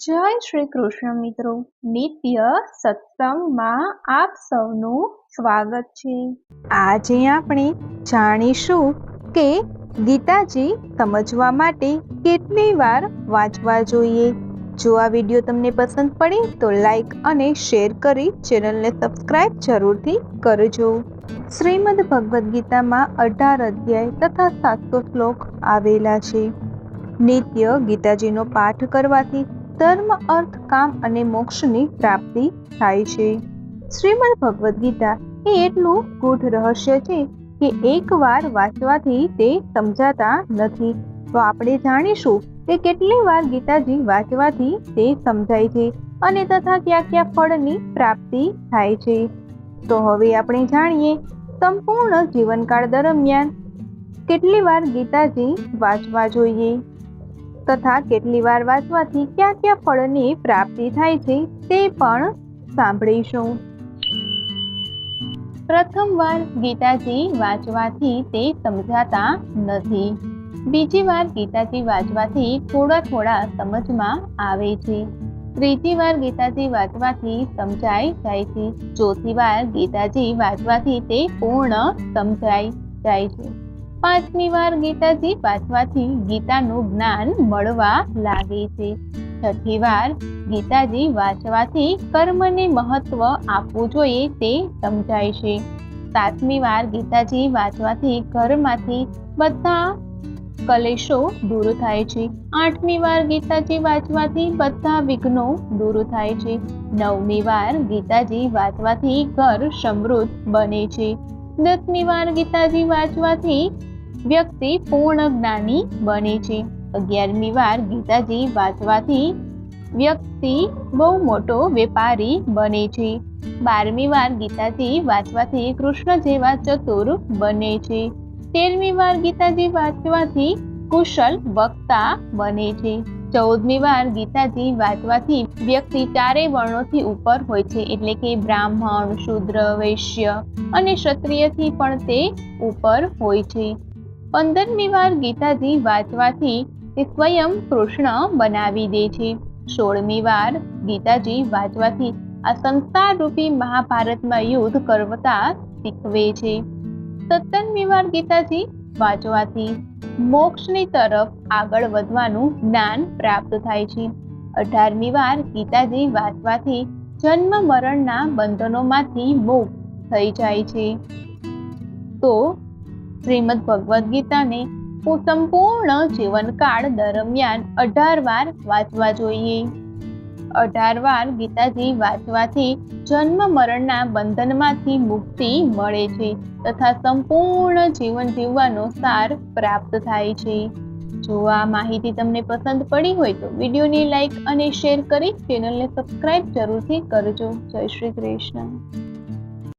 જય શ્રી કૃષ્ણ મિત્રો, નિત્ય સત્સંગમાં આપ સૌનું સ્વાગત છે। આજે આપણે જાણીશું કે ગીતાજી સમજવા માટે કેટલી વાર વાંચવા જોઈએ। જો આ વિડીયો તમને પસંદ પડે તો લાઈક અને શેર કરી ચેનલને સબસ્ક્રાઇબ જરૂરથી કરજો। શ્રીમદ ભગવદ્ ગીતામાં 18 અધ્યાય તથા 700 શ્લોક આવેલા છે। નિત્ય ગીતાજીનો પાઠ કરવાથી ધર્મ, અર્થ, કામ અને મોક્ષની પ્રાપ્તિ થાય છે। શ્રીમદ ભગવદ્ ગીતા એ એટલું ગૂઢ રહસ્ય છે કે એકવાર વાંચવાથી તે સમજાતા નથી। તો આપણે જાણીશું કે કેટલી વાર ગીતાજી વાંચવાથી તે સમજાય છે અને તથા કયા ફળની પ્રાપ્તિ થાય છે। તો હવે આપણે જાણીએ સંપૂર્ણ જીવનકાળ દરમિયાન કેટલી વાર ગીતાજી વાંચવા જોઈએ તથા કેટલી વાર વાંચવાથી કયા ફળની પ્રાપ્તિ થાય છે તે પણ સાંભળીશું। પ્રથમ વાર ગીતાજી વાંચવાથી તે સમજાતા નથી। બીજી વાર ગીતાજી વાંચવાથી થોડા સમજમાં આવે છે। ત્રીજી વાર ગીતાજી વાંચવાથી સમજાઈ જાય છે। ચોથી વાર ગીતાજી વાંચવાથી તે પૂર્ણ સમજાઈ જાય છે। પાંચમી વાર ગીતાજી વાંચવાથી ગીતાનું જ્ઞાન મળવા લાગે છે। છઠ્ઠી વાર ગીતાજી વાંચવાથી કર્મને મહત્વ આપવું જોઈએ તે સમજાય છે। સાતમી વાર ગીતાજી વાંચવાથી ઘરમાંથી બધા કલેશો દૂર થાય છે। આઠમી વાર ગીતાજી વાંચવાથી બધા વિઘ્નો દૂર થાય છે। નવમી વાર ગીતાજી વાંચવાથી ઘર સમૃદ્ધ બને છે। 10મી વાર ગીતાજી વાંચવાથી વ્યક્તિ પૂર્ણ જ્ઞાની બને છે। 11મી વાર ગીતાજી વાંચવાથી વ્યક્તિ બહુ મોટો વેપારી બને છે। 12મી વાર ગીતાજી વાંચવાથી કૃષ્ણ જેવા ચતુર બને છે। 13મી વાર ગીતાજી વાંચવાથી કુશલ વક્તા બને છે। 14મી વાર ગીતાજી વાંચવાથી વ્યક્તિ 4 વર્ણોથી ઉપર હોય છે, એટલે કે બ્રાહ્મણ, શૂદ્ર, વૈશ્ય અને ક્ષત્રિયથી પણ તે ઉપર હોય છે। 15મી વાર ગીતાજી વાંચવાથી તે સ્વયં કૃષ્ણ બનાવી દે છે। 16મી વાર ગીતાજી વાંચવાથી આ સંસાર રૂપી મહાભારતમાં યુદ્ધ કરતા શીખવે છે। 17મી વાર ગીતાજી વાંચવાથી મોક્ષની તરફ આગળ વધવાનું જ્ઞાન પ્રાપ્ત થાય છે। 18મી વાર ગીતાજી વાંચવાથી જન્મ મરણના બંધનોમાંથી મુક્ત થઈ જાય છે। તો શ્રીમદ ભગવદ્ ગીતાને સંપૂર્ણ જીવનકાળ દરમિયાન 18 વાર વાંચવા જોઈએ। 18 વાર ગીતાજી વાંચવાથી જન્મ મરણના બંધનમાંથી મુક્તિ મળે છે તથા સંપૂર્ણ જીવન જીવવાનો સાર પ્રાપ્ત થાય છે। જો આ માહિતી તમને પસંદ પડી હોય તો વિડીયોને લાઈક અને શેર કરી ચેનલને સબસ્ક્રાઇબ જરૂરથી કરજો। જય શ્રી કૃષ્ણ।